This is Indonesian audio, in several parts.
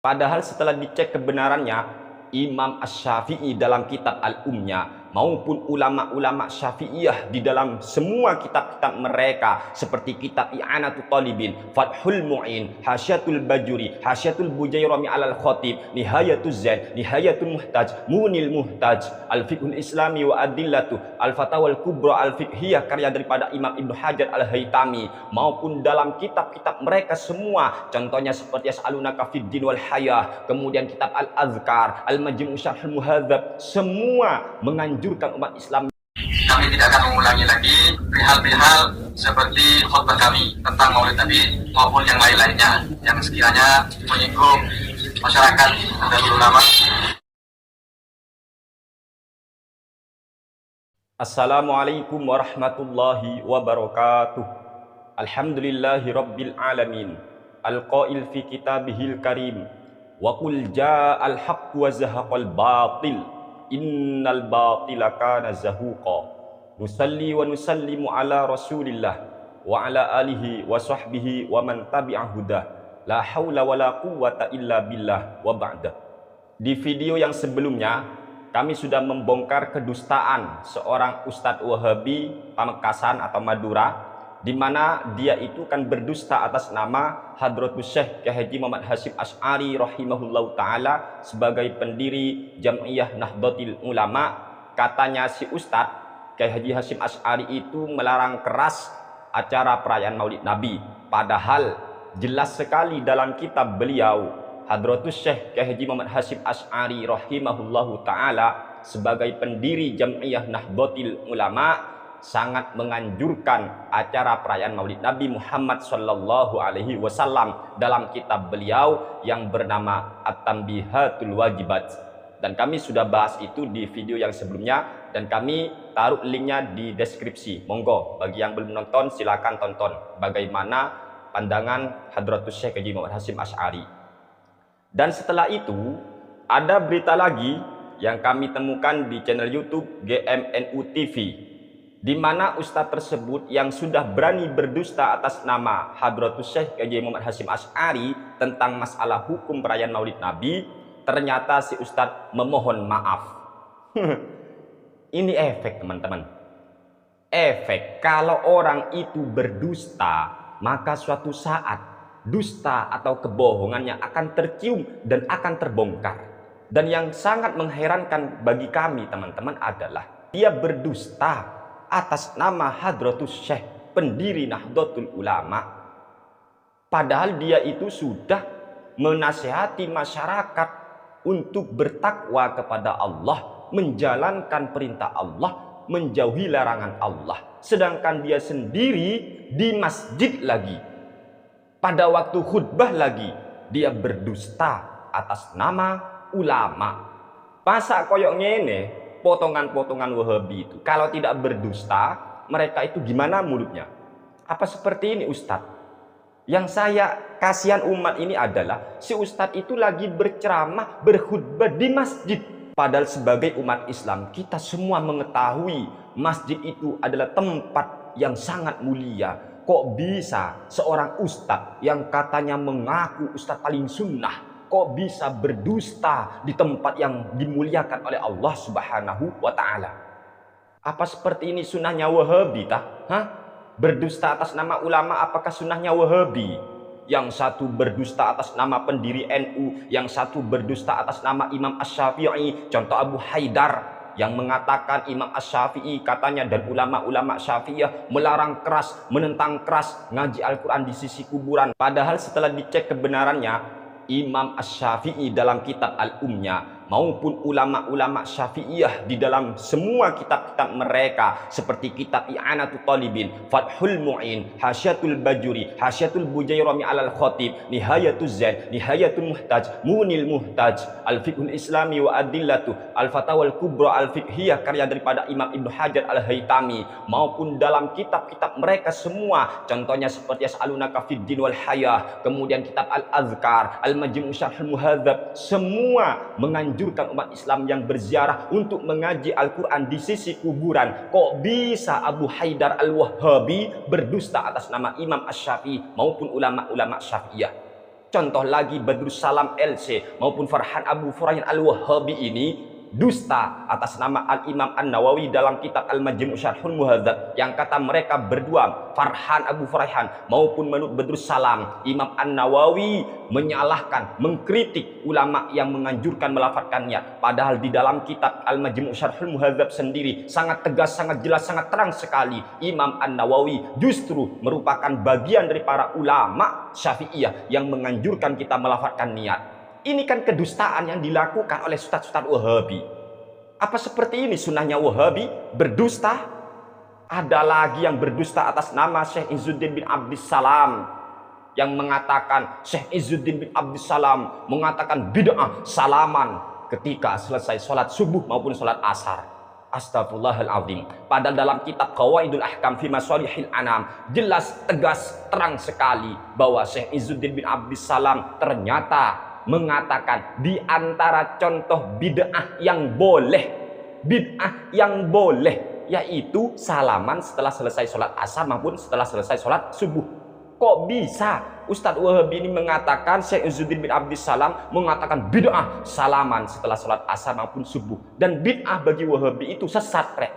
Padahal setelah dicek kebenarannya, Imam Asy-Syafi'i dalam kitab Al-Ummnya maupun ulama-ulama Syafi'iyah di dalam semua kitab-kitab mereka seperti kitab I'anatul Talibin, Fathul Mu'in, Hasyatul Bajuri, Hasyatul Bujairami alal Khatib, Nihayatul Zain, Nihayatul Muhtaj, Munil Muhtaj, Al-Fiqhul Islami wa Adillatu, Al-Fatawal Kubra Al-Fiqhiyah karya daripada Imam Ibnu Hajar Al-Haytami, maupun dalam kitab-kitab mereka semua, contohnya seperti Yas'alunaka Fiddin wal Hayah, kemudian kitab Al-Azkar, Al-Majmu' Syarhul Muhadzab, semua menganjurkan umat Islam. Kami tidak akan mengulangi lagi perihal-perihal seperti khutbah kami tentang Maulid Nabi maupun yang lain-lainnya yang sekiranya menyinggung masyarakat dan ulama. Assalamualaikum warahmatullahi wabarakatuh. Alhamdulillahi rabbil alamin. Al-qail fi kitabihil karim. Wa qul ja'al haqq wa zahaqal batil. Innal batila kana zahuqa. Nusalli wa nusallimu ala Rasulillah wa ala alihi wa sahbihi wa man tabi'a hudah. La haula wa la quwwata illa billah wa ba'da. Di video yang sebelumnya kami sudah membongkar kedustaan seorang Ustadz Wahabi Pamekasan atau Madura, di mana dia itu kan berdusta atas nama Hadratus Syekh Kyai Haji Muhammad Hasyim Asy'ari rahimahullahu taala sebagai pendiri Jam'iyah Nahdlatul Ulama. Katanya si Ustadz Kyai Haji Hasyim Asy'ari itu melarang keras acara perayaan Maulid Nabi, padahal jelas sekali dalam kitab beliau Hadratus Syekh Kyai Haji Muhammad Hasyim Asy'ari rahimahullahu taala sebagai pendiri Jam'iyah Nahdlatul Ulama sangat menganjurkan acara perayaan Maulid Nabi Muhammad sallallahu alaihi wasallam dalam kitab beliau yang bernama At-Tanbihatul Wajibat. Dan kami sudah bahas itu di video yang sebelumnya dan kami taruh linknya di deskripsi. Monggo bagi yang belum nonton silakan tonton bagaimana pandangan Hadratus Syekh Haji Muhammad Hasyim Asy'ari. Dan setelah itu ada berita lagi yang kami temukan di channel YouTube GMNU TV, di mana ustadz tersebut yang sudah berani berdusta atas nama Hadratus Syekh Haji Muhammad Hasyim Asy'ari tentang masalah hukum perayaan Maulid Nabi, ternyata si ustadz memohon maaf. Ini efek teman-teman. Efek kalau orang itu berdusta, maka suatu saat dusta atau kebohongannya akan tercium dan akan terbongkar. Dan yang sangat mengherankan bagi kami teman-teman adalah dia berdusta atas nama Hadratus Syekh, pendiri Nahdlatul Ulama, padahal dia itu sudah menasihati masyarakat untuk bertakwa kepada Allah, menjalankan perintah Allah, menjauhi larangan Allah, sedangkan dia sendiri di masjid lagi, pada waktu khutbah lagi dia berdusta atas nama ulama. Masa koyok ngene potongan-potongan Wahabi itu kalau tidak berdusta mereka itu gimana mulutnya? Apa seperti ini Ustadz? Yang saya kasihan umat ini adalah si Ustadz itu lagi berceramah, berkhutbah di masjid. Padahal sebagai umat Islam kita semua mengetahui masjid itu adalah tempat yang sangat mulia. Kok bisa seorang ustadz yang katanya mengaku ustadz paling sunnah, kok bisa berdusta di tempat yang dimuliakan oleh Allah Subhanahu wa ta'ala? Apa seperti ini sunnahnya Wahabi tah? Hah? Berdusta atas nama ulama apakah sunnahnya Wahabi? Yang satu berdusta atas nama pendiri NU, yang satu berdusta atas nama Imam Asy-Syafi'i, contoh Abu Haidar yang mengatakan Imam Asy-Syafi'i katanya dan ulama-ulama Syafi'iyah melarang keras, menentang keras ngaji Al-Quran di sisi kuburan. Padahal setelah dicek kebenarannya, Imam Asy-Syafi'i dalam kitab Al-Ummnya maupun ulama-ulama Syafi'iyah di dalam semua kitab-kitab mereka seperti kitab I'anatul Talibin, Fathul Mu'in, Hasyatul Bajuri, Hasyatul Bujairami alal Khatib, Nihayatul Zain, Nihayatul Muhtaj, Munil Muhtaj, Al-Fiqhul Islami wa Adillatu, Al-Fatawal Kubra Al-Fiqhiyah karya daripada Imam Ibnu Hajar Al-Haytami, maupun dalam kitab-kitab mereka semua, contohnya seperti Yas'alunaka Fiddin wal Hayah, kemudian kitab Al-Azkar, Al-Majmu' Syarhul Muhadzab, semua menganjurkan umat Islam yang berziarah untuk mengaji Al-Quran di sisi kuburan. Kok bisa Abu Haidar Al-Wahhabi berdusta atas nama Imam Asy-Syafi'i maupun ulama-ulama Syafi'iyah? Contoh lagi Badrus Salam LC maupun Farhan Abu Furaihan Al-Wahhabi ini dusta atas nama Al-Imam An-Nawawi dalam kitab Al-Majmu' Syarhul Muhadzab, yang kata mereka berdua, Farhan Abu Furaihan maupun menurut Badrus Salam, Imam An-Nawawi menyalahkan, mengkritik ulama yang menganjurkan melafadzkan niat. Padahal di dalam kitab Al-Majmu' Syarhul Muhadzab sendiri sangat tegas, sangat jelas, sangat terang sekali, Imam An-Nawawi justru merupakan bagian dari para ulama Syafi'iyah yang menganjurkan kita melafadzkan niat. Ini kan kedustaan yang dilakukan oleh ustadz-ustadz Wahabi. Apa seperti ini sunnahnya Wahabi? Berdusta? Ada lagi yang berdusta atas nama Syekh Izzuddin bin Abdissalam, yang mengatakan Syekh Izzuddin bin Abdissalam mengatakan bid'ah salaman ketika selesai sholat subuh maupun sholat asar. Astagfirullahaladzim. Padahal dalam kitab Qawaidul Ahkam fi Masalihil Anam jelas, tegas, terang sekali bahwa Syekh Izzuddin bin Abdissalam ternyata mengatakan di antara contoh bid'ah yang boleh yaitu salaman setelah selesai sholat asar maupun setelah selesai sholat subuh. Kok bisa Ustadz Wahabi ini mengatakan, Syekh Izzuddin bin Abdissalam mengatakan bid'ah salaman setelah sholat asar maupun subuh, dan bid'ah bagi Wahabi itu sesat, rek.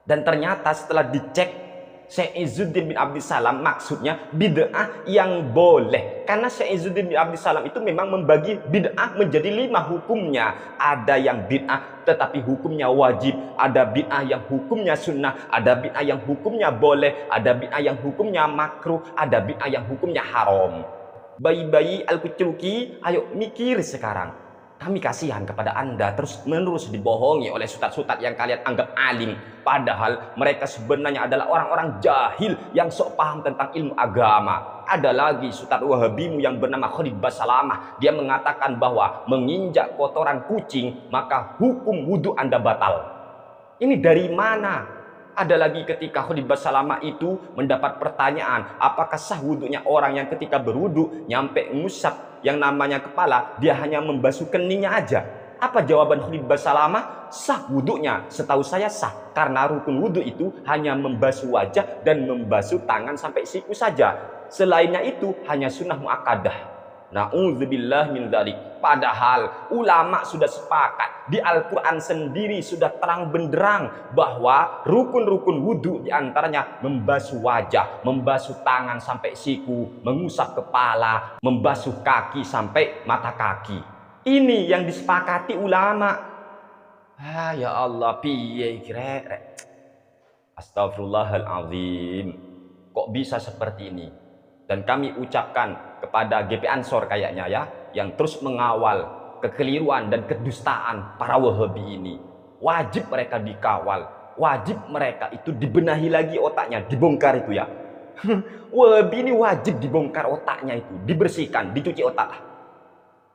Dan ternyata setelah dicek, Syekh Izzuddin bin Abdissalam maksudnya bid'ah yang boleh. Karena Syekh Izzuddin bin Abdissalam itu memang membagi bid'ah menjadi 5 hukumnya. Ada yang bid'ah tetapi hukumnya wajib, ada bid'ah yang hukumnya sunnah, ada bid'ah yang hukumnya boleh, ada bid'ah yang hukumnya makruh, ada bid'ah yang hukumnya haram. Bayi-bayi Al-Kucuki, ayo mikir sekarang. Kami kasihan kepada Anda terus-menerus dibohongi oleh sutat-sutat yang kalian anggap alim. Padahal mereka sebenarnya adalah orang-orang jahil yang sok paham tentang ilmu agama. Ada lagi sutat Wahabimu yang bernama Khalid Basalamah. Dia mengatakan bahwa menginjak kotoran kucing maka hukum wudhu Anda batal. Ini dari mana? Ada lagi ketika Khalid Basalamah itu mendapat pertanyaan, apakah sah wudhunya orang yang ketika berwudhu nyampe ngusap yang namanya kepala, dia hanya membasuh keningnya aja. Apa jawaban Khalid Basalamah? Sah wudhunya. Setahu saya sah, karena rukun wudhu itu hanya membasuh wajah dan membasuh tangan sampai siku saja. Selainnya itu hanya sunnah muakkadah. Na'udzubillah min dzalik. Padahal ulama sudah sepakat, di Al-Quran sendiri sudah terang benderang bahwa rukun-rukun wudhu diantaranya membasuh wajah, membasuh tangan sampai siku, mengusap kepala, membasuh kaki sampai mata kaki. Ini yang disepakati ulama. Ya Allah, piye kira? Astagfirullahaladzim. Kok bisa seperti ini? Dan kami ucapkan kepada GP Ansor kayaknya ya, yang terus mengawal kekeliruan dan kedustaan para Wahabi ini. Wajib mereka dikawal, wajib mereka itu dibenahi lagi otaknya, dibongkar itu ya. Wahabi ini wajib dibongkar otaknya itu, dibersihkan, dicuci otak lah.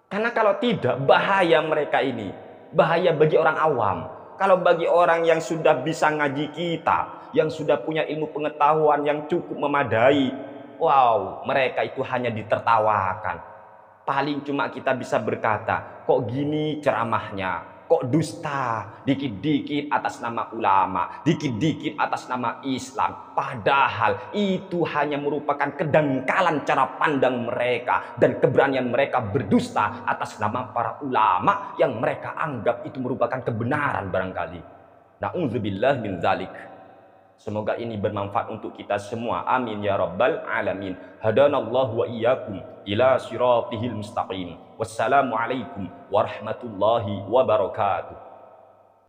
Karena kalau tidak, bahaya mereka ini, bahaya bagi orang awam. Kalau bagi orang yang sudah bisa ngaji kita, yang sudah punya ilmu pengetahuan yang cukup memadai, wow, mereka itu hanya ditertawakan. Paling cuma kita bisa berkata, kok gini ceramahnya, kok dusta, dikit-dikit atas nama ulama, dikit-dikit atas nama Islam. Padahal itu hanya merupakan kedangkalan cara pandang mereka dan keberanian mereka berdusta atas nama para ulama yang mereka anggap itu merupakan kebenaran barangkali. Na'udzubillah min dzalik. Semoga ini bermanfaat untuk kita semua. Amin ya rabbal alamin. Hadanallahu wa iyyakum ila siratihil mustaqim. Wassalamualaikum warahmatullahi wabarakatuh.